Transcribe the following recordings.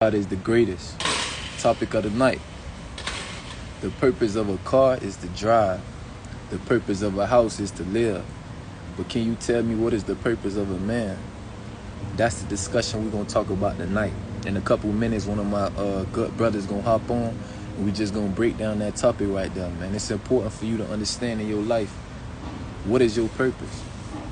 is the greatest. Topic of the night. The purpose of a car is to drive. The purpose of a house is to live. But can you tell me what is the purpose of a man? That's the discussion we're gonna talk about tonight. In a couple minutes, one of my good brothers gonna hop on, and we just gonna break down that topic right there, man. It's important for you to understand in your life what is your purpose,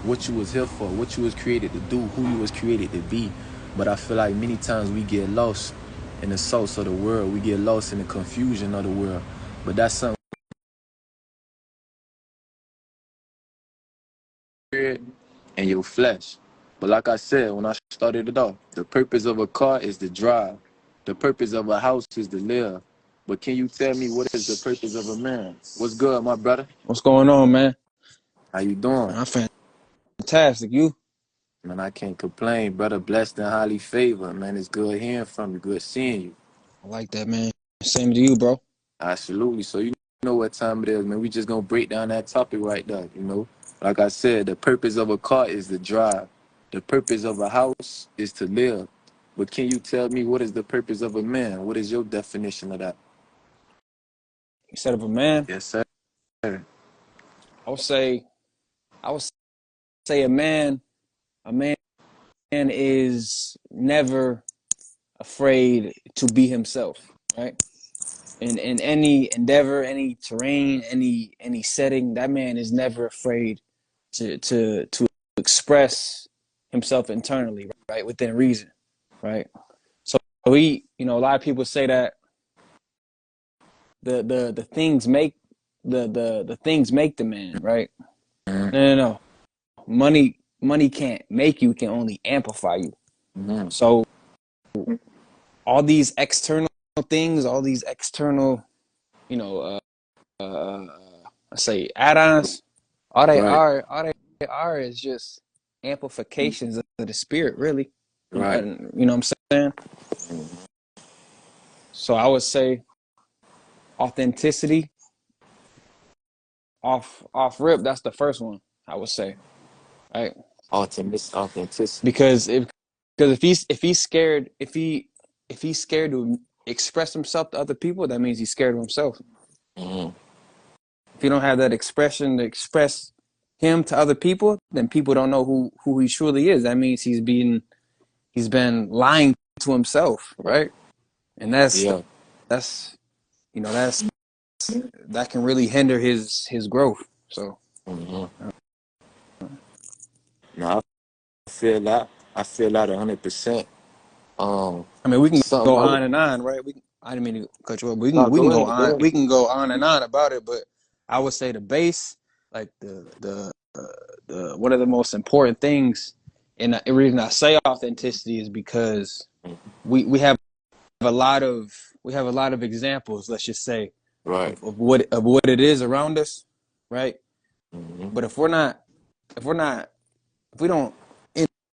what you was here for, what you was created to do, who you was created to be. But I feel like many times we get lost in the sauce of the world. We get lost in the confusion of the world. But that's something in your flesh. But like I said, when I started it off, the purpose of a car is to drive. The purpose of a house is to live. But can you tell me what is the purpose of a man? What's good, my brother? What's going on, man? How you doing? I'm fantastic. You? Man, I can't complain, brother. Blessed and highly favored, man. It's good hearing from you. Good seeing you. I like that, man. Same to you, bro. Absolutely. So you know what time it is, man. We just gonna break down that topic right there. Like I said, the purpose of a car is to drive. The purpose of a house is to live. But can you tell me what is the purpose of a man? What is your definition of that? Instead of a man, Yes, sir. I would say, I would say a man is never afraid to be himself, right? In any endeavor, any terrain, any setting, that man is never afraid to express himself internally, right? Within reason, right? So a lot of people say that the things make the things make the man, right? Mm-hmm. No. Money can't make you, it can only amplify you. Mm-hmm. So all these external things, all these external, you know, I say add-ons, Right, all they are is just amplifications of the spirit, really. right. You know what I'm saying? So I would say authenticity, off rip, that's the first one, I would say, right? Authenticity. Because if he's scared, if he's scared to express himself to other people, that means he's scared of himself. Mm-hmm. If you don't have that expression to express him to other people, then people don't know who he truly is. That means he's been lying to himself, right? And Yeah. that's that can really hinder his growth. So Mm-hmm. No, I feel that. I feel that 100%. I mean, we can Something go I would. on and on, right? I didn't mean to cut you off. But we can No, we go can go ahead. Go on ahead. we can go on and on about it. But I would say the base, like the one of the most important things, and the reason I say authenticity is because we have a lot of examples. Let's just say Right. of what it is around us, right? Mm-hmm. But if we're not if we don't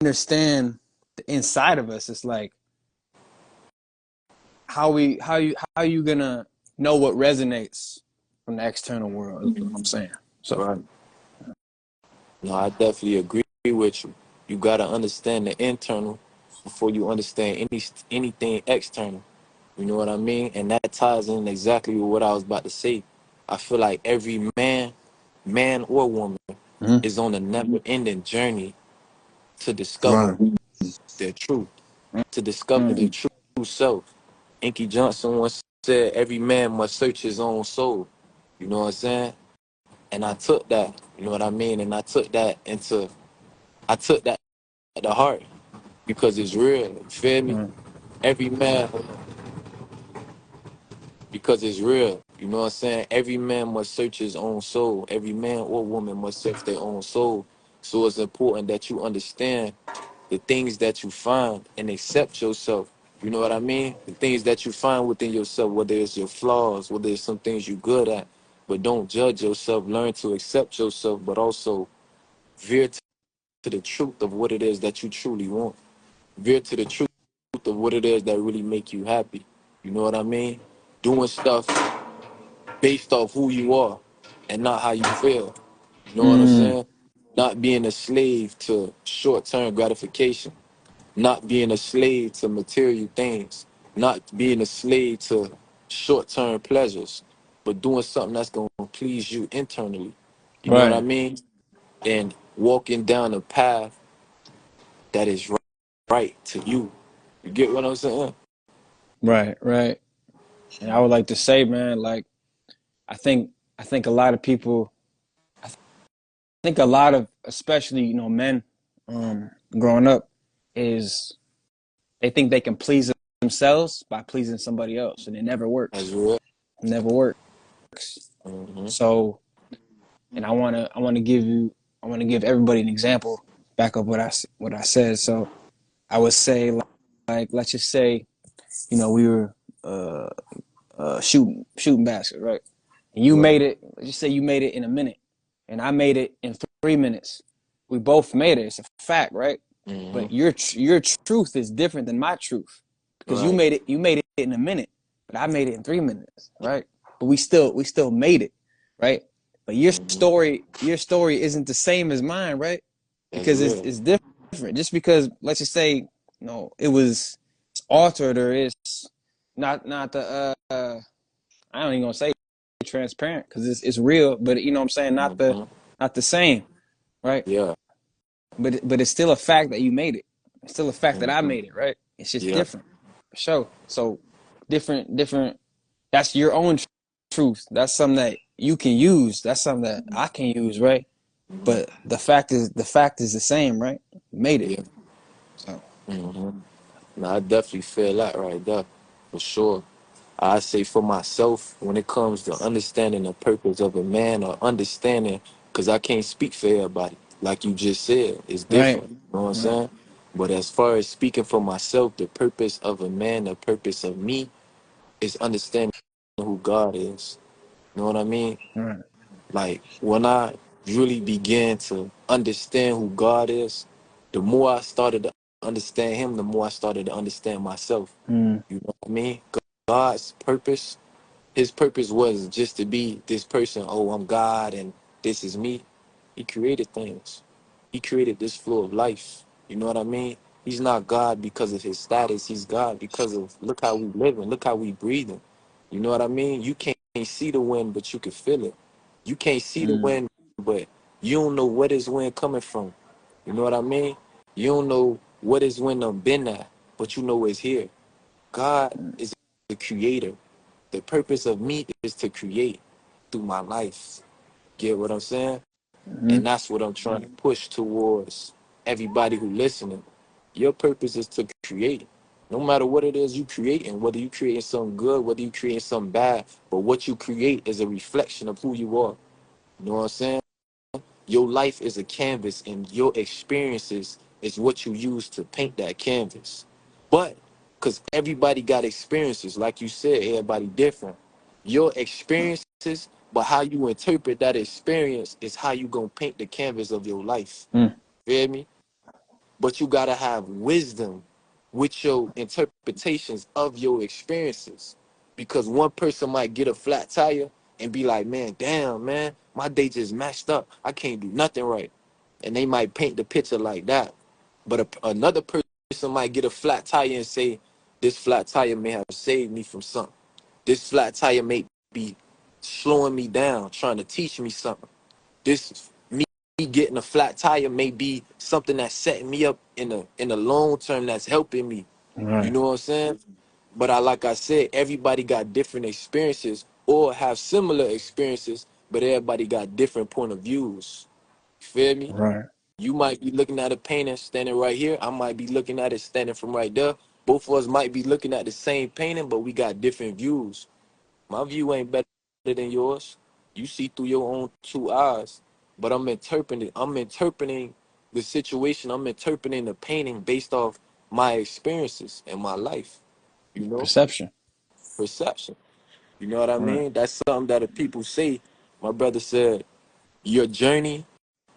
understand the inside of us, it's like how you gonna know what resonates from the external world is what I'm saying. So Right. No, I definitely agree with you. You gotta understand the internal before you understand anything external. You know what I mean? And that ties in exactly with what I was about to say. I feel like every man or woman, mhm. is on a never-ending journey to discover Right. their truth, to discover Mm. their true self. Inky Johnson once said, "Every man must search his own soul." You know what I'm saying? And I took that. You know what I mean? And I took that at the heart because it's real. You feel me? Mm. Every man, because it's real. You know what I'm saying? Every man must search his own soul. Every man or woman must search their own soul. So it's important that you understand the things that you find and accept yourself. You know what I mean? The things that you find within yourself, whether it's your flaws, whether it's some things you're good at, but don't judge yourself. Learn to accept yourself, but also veer to the truth of what it is that you truly want. Veer to the truth of what it is that really make you happy. You know what I mean? Doing stuff based off who you are and not how you feel. You know what I'm Mm. saying? Not being a slave to short-term gratification, not being a slave to material things. not being a slave to short-term pleasures, but doing something that's going to please you internally. You know what I Right, mean? And walking down a path that is right to you. You get what I'm saying? right, right. And I would like to say, man, like I think I think a lot of people, I think a lot of, especially men, growing up, is they think they can please themselves by pleasing somebody else, and it never That's works. real. It never works. Mm-hmm. So, and I want to give everybody an example back of what I said. So I would say like let's just say we were uh, shooting basket, right? And you Right. made it. Let's just say you made it in a minute, and I made it in 3 minutes. We both made it. It's a fact, right? Mm-hmm. But your truth is different than my truth because Right. you made it in a minute, but I made it in 3 minutes, right? But we still made it, right? But Mm-hmm. your story isn't the same as mine, right? That's Because real. it's different. Just because let's just say it was altered or it's not the I don't even gonna say transparent because it's real, but you know what I'm saying, Mm-hmm. not the same, right? Yeah. But it's still a fact that you made it. It's still a fact that I Mm-hmm. made it, right? It's just Yeah. different, for sure. So different. That's your own truth. That's something that you can use. That's something that I can use, right? Mm-hmm. But the fact is the same, right? You made it. Yeah. So Mm-hmm. Now, I definitely feel that right there, for sure. I say for myself, when it comes to understanding the purpose of a man or understanding, because I can't speak for everybody, like you just said, it's right, different. You know what I'm right, saying? But as far as speaking for myself, the purpose of a man, the purpose of me, is understanding who God is. You know what I mean? right. Like when I really began to understand who God is, the more I started to understand Him, the more I started to understand myself. Mm, You know what I mean? God's purpose, His purpose was just to be this person. Oh, I'm God and this is me. He created things. He created this flow of life. You know what I mean? He's not God because of his status. He's God because of look how we living, look how we breathing. You know what I mean? You can't see the wind, but you can feel it. You can't see the mm, wind, but you don't know what is wind coming from. You know what I mean? You don't know what is wind done been at, but you know it's here. God mm, is the creator. The purpose of me is to create through my life. Get what I'm saying? mm, And that's what I'm trying to push towards everybody who listening. Your purpose is to create. No matter what it is you creating, whether you creating something good, whether you creating something bad, but what you create is a reflection of who you are. You know what I'm saying? Your life is a canvas and your experiences is what you use to paint that canvas. But because everybody got experiences, like you said, everybody different. Your experiences, but how you interpret that experience is how you gonna paint the canvas of your life. mm. Feel me? But you gotta have wisdom with your interpretations of your experiences. Because one person might get a flat tire and be like, man, damn, man, my day just messed up. I can't do nothing right. And they might paint the picture like that. But another person might get a flat tire and say, this flat tire may have saved me from something. This flat tire may be slowing me down, trying to teach me something. This me getting a flat tire may be something that's setting me up in the long term that's helping me. You Right, know what I'm saying? But like I said, everybody got different experiences or have similar experiences, but everybody got different point of views. You feel me? right, You might be looking at a painting standing right here. I might be looking at it standing from right there. Both of us might be looking at the same painting, but we got different views. My view ain't better than yours. You see through your own two eyes, but I'm interpreting the situation. I'm interpreting the painting based off my experiences and my life. You know, perception. perception. You know what I Right, mean? That's something that if people say. My brother said, your journey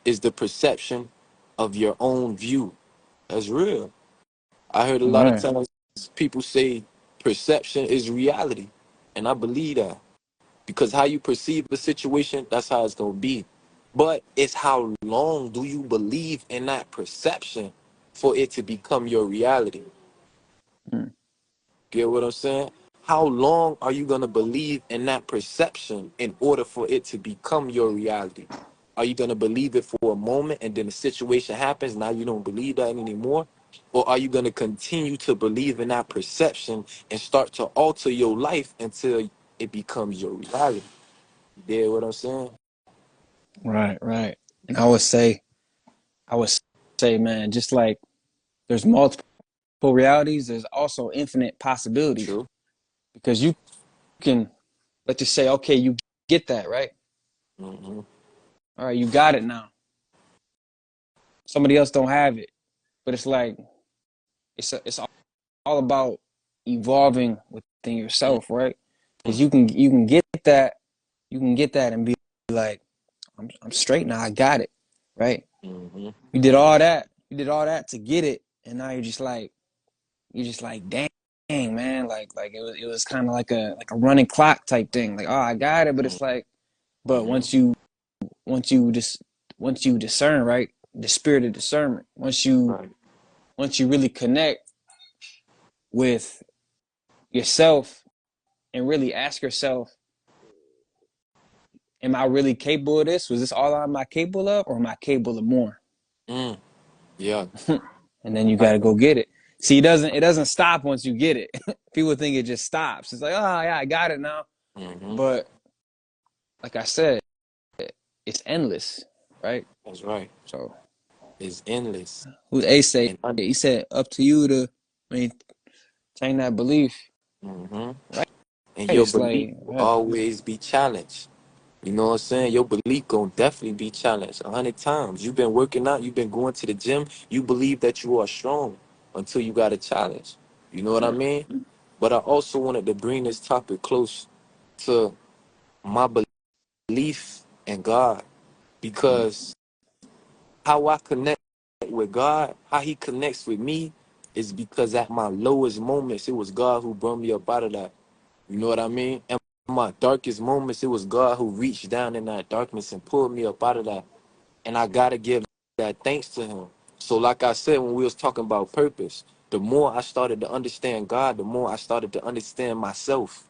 is the perception of your own view. That's real. I heard a lot of right, times people say perception is reality, and I believe that. Because how you perceive a situation, that's how it's gonna be. But it's how long do you believe in that perception for it to become your reality? mm, Get what I'm saying? How long are you gonna believe in that perception in order for it to become your reality? Are you gonna believe it for a moment and then the situation happens, now you don't believe that anymore? Or are you gonna continue to believe in that perception and start to alter your life until it becomes your reality? You get what I'm saying? Right, right. And I would say, man, just like there's multiple realities, there's also infinite possibilities. True. Because you can, let's just say, okay, you get that, right? Hmm. All right, you got it now. Somebody else don't have it. But it's like it's all about evolving within yourself, right? Because you can get that and be like, I'm straight now. I got it, right? Hmm. You did all that to get it, and now you're just like, dang, man, like it was kind of like a running clock type thing. Like, oh, I got it, but it's like, but Hmm. once you discern, right, the spirit of discernment, once you Right. once you really connect with yourself and really ask yourself, am I really capable of this? Was this all am I capable of, or am I capable of more? Mm. Yeah. And then you got to go get it. See, it doesn't stop once you get it. People think it just stops. It's like, oh yeah, I got it now. Hmm. But like I said, it's endless, right? That's right. So It's endless. who's Ace say? And He said, up to you to, change that belief, hmm right? and your It's belief like, will right. always be challenged. You know what I'm saying? Your belief gonna definitely be challenged 100 times. You've been working out, you've been going to the gym, you believe that you are strong until you got a challenge. You know what I mean? But I also wanted to bring this topic close to my belief in God, because how I connect with God, how He connects with me, is because at my lowest moments, it was God who brought me up out of that. You know what I mean? And my darkest moments, it was God who reached down in that darkness and pulled me up out of that. And I gotta give that thanks to him. So like I said when we was talking about purpose, the more I started to understand God, the more I started to understand myself.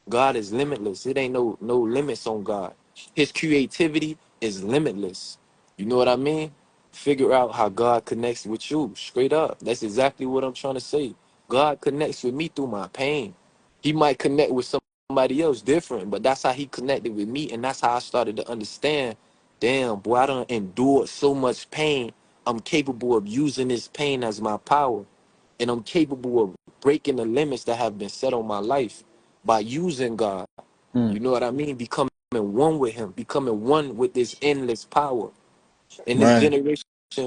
God is limitless. It ain't no limits on God. His creativity is limitless. You know what I mean? Figure out how God connects with you. Straight up. That's exactly what I'm trying to say. God connects with me through my pain. He might connect with somebody else different, but that's how he connected with me, and that's how I started to understand. Damn, boy, I done endured so much pain. I'm capable of using this pain as my power, and I'm capable of breaking the limits that have been set on my life by using God. You Mm, know what I mean? Becoming one with Him, becoming one with this endless power. In this right. generation,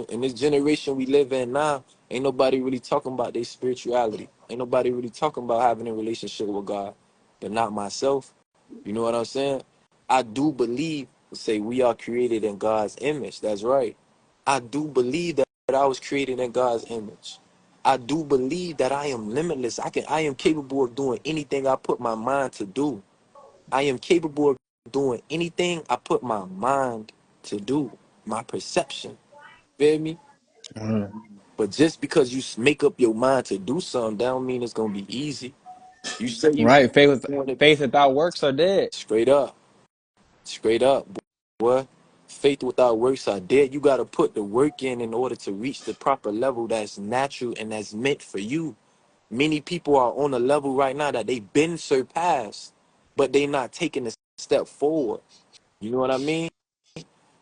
in this generation we live in now, ain't nobody really talking about their spirituality. Ain't nobody really talking about having a relationship with God, but not myself. You know what I'm saying? I do believe, say we are created in God's image. That's right. I do believe that I was created in God's image. I do believe that I am limitless. I am capable of doing anything I put my mind to do. I am capable of doing anything I put my mind to do. My perception. Feel me? Mm. But just because you make up your mind to do something, that don't mean it's gonna be easy. You say you Right. want it Faith without works are dead. straight up, straight up, boy. Faith without works are dead. You gotta put the work in order to reach the proper level that's natural and that's meant for you. Many people are on a level right now that they've been surpassed, but they not taking a step forward. You know what I mean?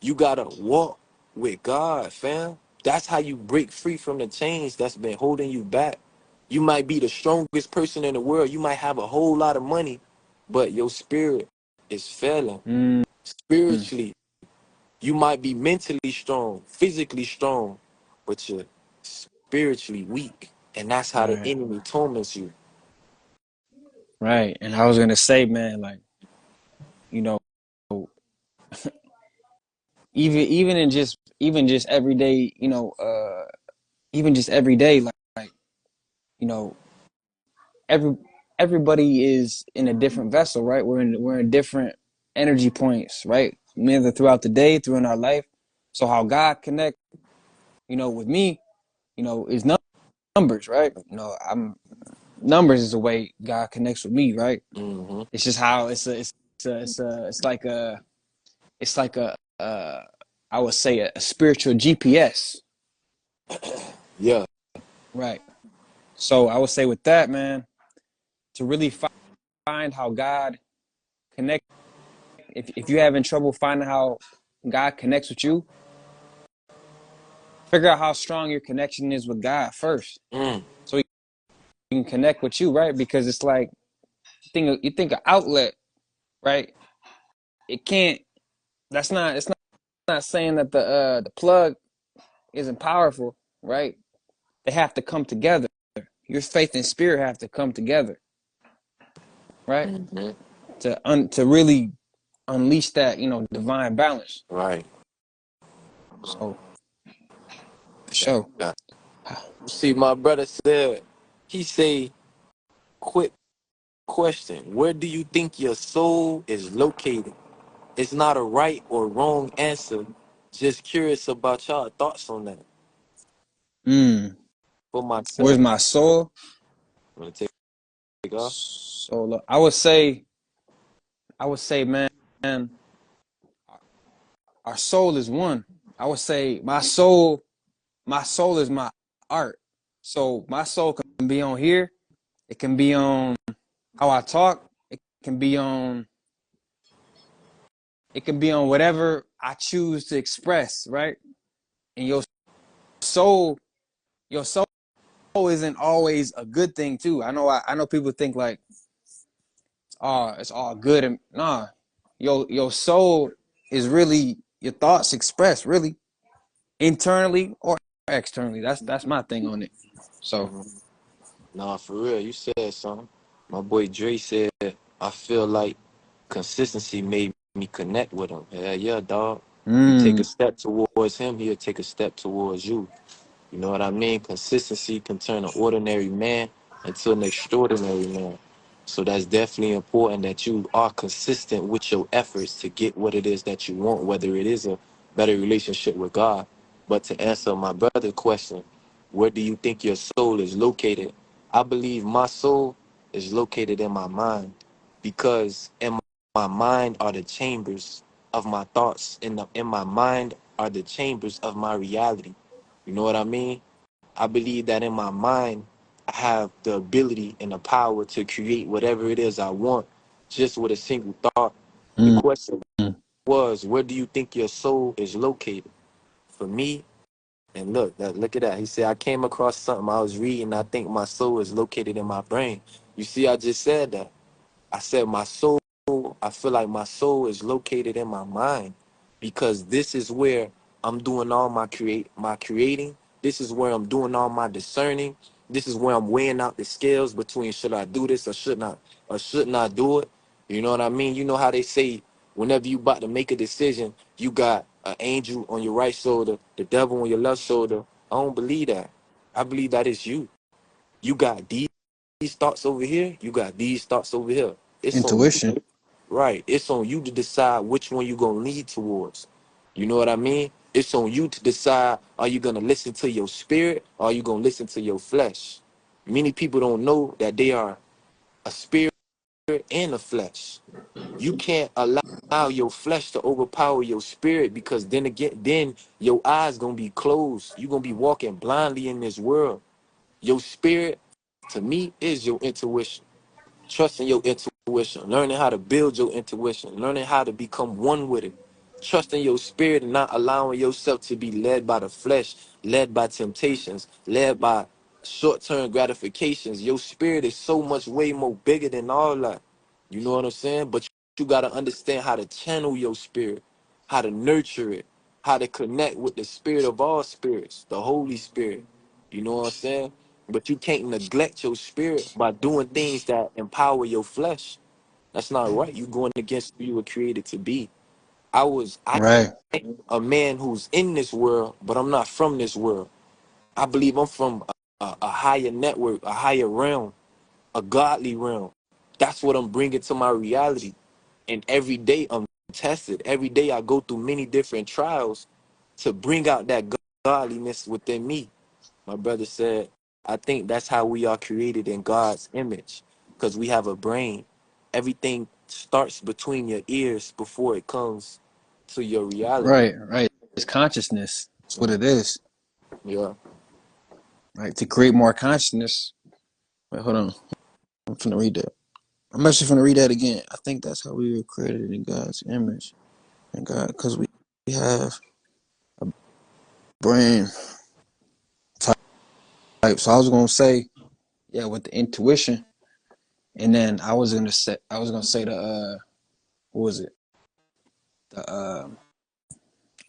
You gotta walk with God, fam. That's how you break free from the chains that's been holding you back. You might be the strongest person in the world. You might have a whole lot of money, but your spirit is failing. Mm, Spiritually, you might be mentally strong, physically strong, but you're spiritually weak. And that's how the right. enemy torments you. Right. And I was gonna say, man, like, you know, even just every day, even just every day, like, you know, every everybody is in a different vessel, right? We're in different energy points, right? Either throughout the day, throughout our life. So how God connect, with me, is numbers, right? numbers is the way God connects with me, right? Mm-hmm. It's just how it's like a I would say a spiritual GPS, Yeah. right? So I would say with that, man, to really find how God connect. If you're having trouble finding how God connects with you, figure out how strong your connection is with God first, Mm. so He can connect with you, right? Because it's like you think an outlet, right? It can't. That's not. It's not saying that the plug isn't powerful, right? They have to come together. Your faith and spirit have to come together, right? Mm-hmm. To really unleash that divine balance. Right. So for Yeah. sure. Yeah. See, my brother said, he say, quick question. Where do you think your soul is located? It's not a right or wrong answer. Just curious about y'all thoughts on that. Mm. For Where's myself, my soul? I'm gonna take off. So look, I would say, man, our soul is one. I would say my soul is my art. So my soul can be on here. It can be on how I talk. Can be on it can be on whatever I choose to express, right? And soul, your soul isn't always a good thing too. I know people think like, oh, it's all good and nah. Your soul is really your thoughts expressed really internally or externally. That's my thing on it. So Mhm. Nah, for real, you said something. My boy Dre said, I feel like consistency made me connect with him. Yeah, yeah, dog. You take a mm, step towards him, he'll take a step towards you. You know what I mean? Consistency can turn an ordinary man into an extraordinary man. So that's definitely important that you are consistent with your efforts to get what it is that you want, whether it is a better relationship with God. But to answer my brother question, where do you think your soul is located? I believe my soul is located in my mind because in my mind are the chambers of my thoughts. In my mind are the chambers of my reality. You know what I mean? I believe that in my mind, I have the ability and the power to create whatever it is I want just with a single thought. The mm, question mm. was, where do you think your soul is located? For me, and look at that. He said, I came across something I was reading. I think my soul is located in my brain. You see, I just said that. I said my soul, I feel like my soul is located in my mind because this is where I'm doing all my creating. This is where I'm doing all my discerning. This is where I'm weighing out the scales between should I do this or should not do it. You know what I mean? You know how they say whenever you about to make a decision, you got an angel on your right shoulder, the devil on your left shoulder. I don't believe that. I believe that it's you. You got these thoughts over here, you got these thoughts over here. It's on Intuition. you, right? It's on you to decide which one you're gonna lead towards. You know what I mean? It's on you to decide, are you gonna listen to your spirit or are you gonna listen to your flesh? Many people don't know that they are a spirit and a flesh. You can't allow your flesh to overpower your spirit because then your eyes gonna be closed. You're gonna be walking blindly in this world. Your spirit, to me, is your intuition. Trusting your intuition, learning how to build your intuition, learning how to become one with it, trusting your spirit and not allowing yourself to be led by the flesh, led by temptations, led by short-term gratifications. Your spirit is so much way more bigger than all that. You know what I'm saying? But you got to understand how to channel your spirit, how to nurture it, how to connect with the spirit of all spirits, the Holy Spirit. You know what I'm saying? But you can't neglect your spirit by doing things that empower your flesh. That's not right. You going against who you were created to be. I Right. a man who's in this world, but I'm not from this world. I believe I'm from a higher network, a higher realm, a godly realm. That's what I'm bringing to my reality. And every day I'm tested. Every day I go through many different trials to bring out that godliness within me. My brother said. I think that's how we are created in God's image, because we have a brain. Everything starts between your ears before it comes to your reality. Right, right. It's consciousness. That's what it Mhm. is. Yeah. Right. To create more consciousness. Wait, hold on. I'm finna read that. I'm actually finna read that again. I think that's how we were created in God's image. And God, because we have a brain type. So I was gonna say, yeah, with the intuition, and then I was gonna say the what was it? The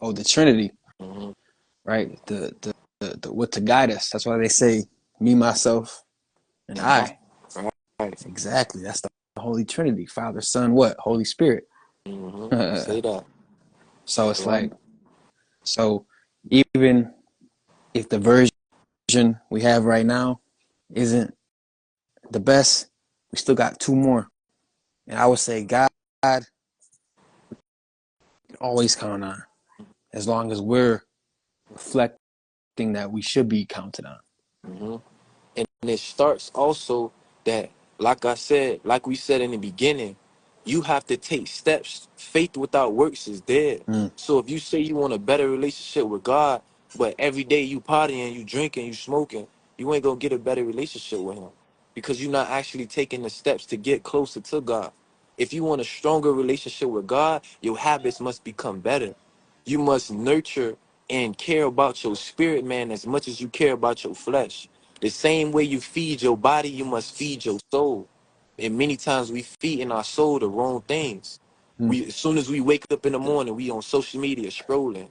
the Trinity, Hmm. right? The what to guide us. That's why they say me, myself, and And I. I. Right. Exactly. That's the Holy Trinity. Father, Son, what? Holy Spirit. Hmm. So Say that. it's Yeah. like, so even if the version we have right now isn't the best, we still got two more. And I would say God can always count on, as long as we're reflecting that we should be counted on. Hmm. And it starts also that, like I said, like we said in the beginning, you have to take steps. Faith without works is dead. Mm, So if you say you want a better relationship with God, but every day you partying, you drinking, you smoking, you ain't gonna get a better relationship with him, because you're not actually taking the steps to get closer to God. If you want a stronger relationship with God, your habits must become better. You must nurture and care about your spirit, man, as much as you care about your flesh. The same way you feed your body, you must feed your soul. And many times we feed in our soul the wrong things. mm, We, as soon as we wake up in the morning, we on social media scrolling.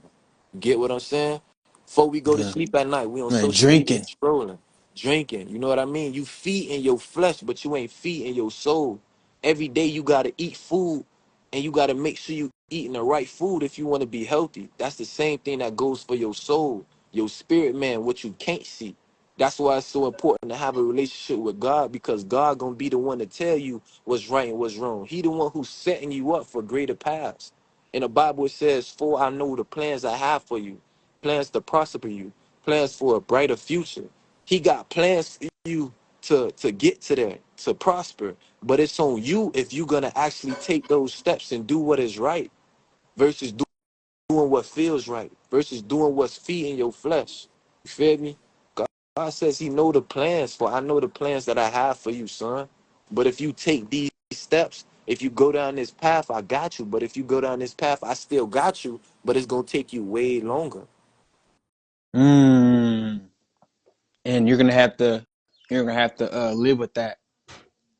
Get what I'm saying? Before we go to yeah. sleep at night, we on Right. social media Drinking. scrolling, drinking. You know what I mean? You feed in your flesh, but you ain't feeding your soul. Every day you gotta eat food, and you gotta make sure you eating the right food if you want to be healthy. That's the same thing that goes for your soul, your spirit, man. What you can't see. That's why it's so important to have a relationship with God, because God gonna be the one to tell you what's right and what's wrong. He the one who's setting you up for greater paths. In the Bible, it says, "For I know the plans I have for you, plans to prosper you, plans for a brighter future." He got plans for you to get to there, to prosper. But it's on you if you're gonna actually take those steps and do what is right, versus doing what feels right, versus doing what's feeding your flesh. You feel me? God says he know the plans, for I know the plans that I have for you, son. But if you take these steps, if you go down this path, I got you. But if you go down this path, I still got you. But it's gonna take you way longer. Mm. And you're gonna have to live with that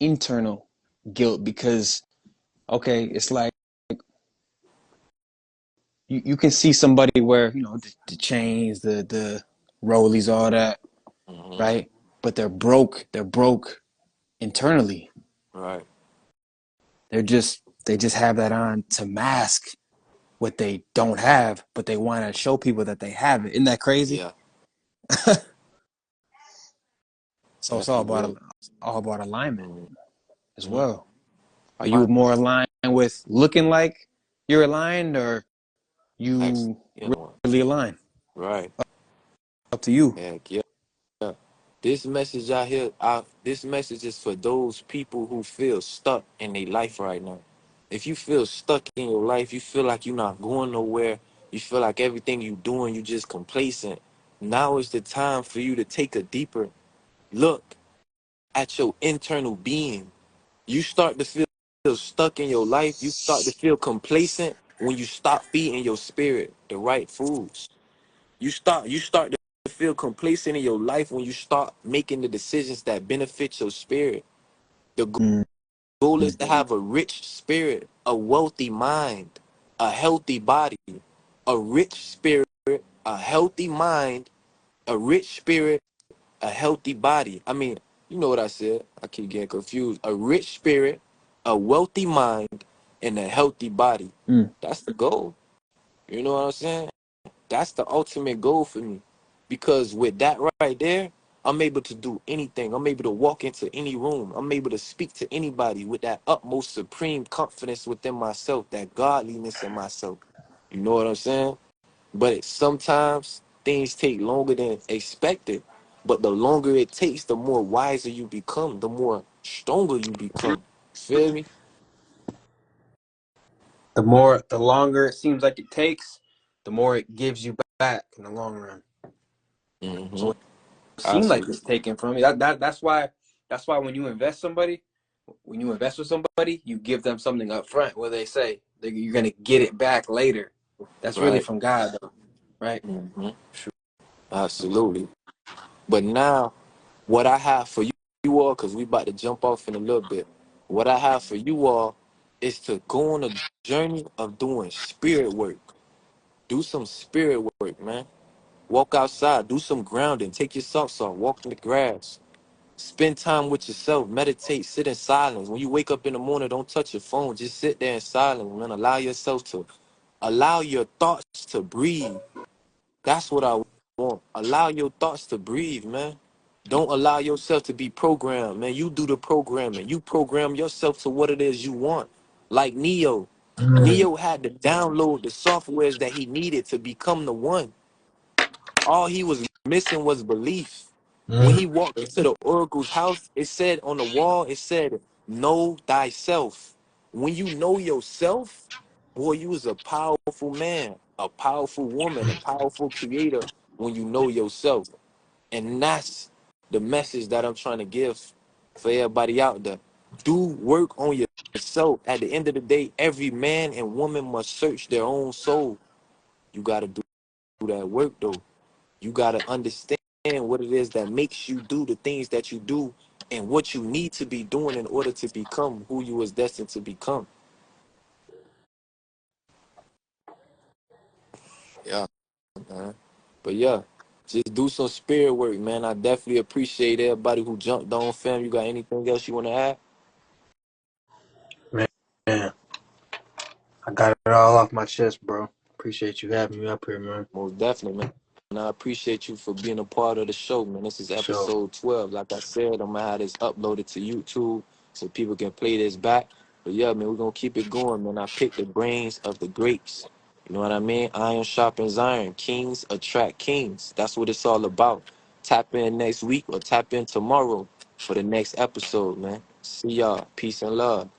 internal guilt, because okay, it's like you can see somebody where, the chains, the rollies, all that, Hmm. right? But they're broke internally. Right. They just have that on to mask what they don't have, but they want to show people that they have it. Isn't that crazy? Yeah. So it's Yes, it is. all about alignment Mm-hmm. as well. Are you My, more aligned with looking like you're aligned, or ex, you you know, really aligned? right. Up to you. Heck yeah. This message out here, this message is for those people who feel stuck in their life right now. If you feel stuck in your life, you feel like you're not going nowhere, you feel like everything you doing, you just complacent. Now is the time for you to take a deeper look at your internal being. You start to feel stuck in your life, you start to feel complacent when you stop feeding your spirit the right foods. You start to feel complacent in your life when you start making the decisions that benefit your spirit. The Mm, goal is to have a rich spirit, a wealthy mind, a healthy body, a rich spirit, a healthy mind, a rich spirit, a healthy body. I mean, you know what I said. I keep getting confused. A rich spirit, a wealthy mind, and a healthy body. mm, That's the goal. You know what I'm saying? That's the ultimate goal for me. Because with that right there, I'm able to do anything. I'm able to walk into any room. I'm able to speak to anybody with that utmost supreme confidence within myself, that godliness in myself. You know what I'm saying? But sometimes things take longer than expected. But the longer it takes, the more wiser you become, the more stronger you become. Feel me? The longer it seems like it takes, the more it gives you back in the long run. So Mm-hmm. it seems like Absolutely. it's taken from you. That's why when you invest with somebody, you give them something up front where they say you're gonna get it back later. That's really Right. from God, though, right? Mm-hmm. Absolutely. But now, what I have for you all, because we about to jump off in a little bit, what I have for you all is to go on a journey of doing spirit work. Do some spirit work, man. Walk outside, do some grounding, take your socks off, walk in the grass. Spend time with yourself, meditate, sit in silence. When you wake up in the morning, don't touch your phone. Just sit there in silence, man. Allow your thoughts to breathe. That's what I want. Allow your thoughts to breathe, man. Don't allow yourself to be programmed, man. You do the programming. You program yourself to what it is you want. Like Neo. Mm, Neo had to download the softwares that he needed to become the one. All he was missing was belief. When mm, he walked into the oracle's house, it said on the wall, it said, know thyself. When you know yourself, boy, you is a powerful man, a powerful woman, a powerful creator when you know yourself. And that's the message that I'm trying to give for everybody out there. Do work on yourself. At the end of the day, every man and woman must search their own soul. You got to do that work, though. You got to understand what it is that makes you do the things that you do and what you need to be doing in order to become who you was destined to become. Yeah, man. But yeah, just do some spirit work, man. I definitely appreciate everybody who jumped on, fam. You got anything else you want to add? man, man, I got it all off my chest, bro. Appreciate you having me up here, man. Most definitely, man. And I appreciate you for being a part of the show, man. This is Sure. episode 12. Like I said, I'm gonna have this uploaded to YouTube so people can play this back. But yeah, man, we're gonna keep it going, man. I picked the brains of the greats. You know what I mean? Iron sharpens iron. Kings attract kings. That's what it's all about. Tap in next week or tap in tomorrow for the next episode, man. See y'all. Peace and love.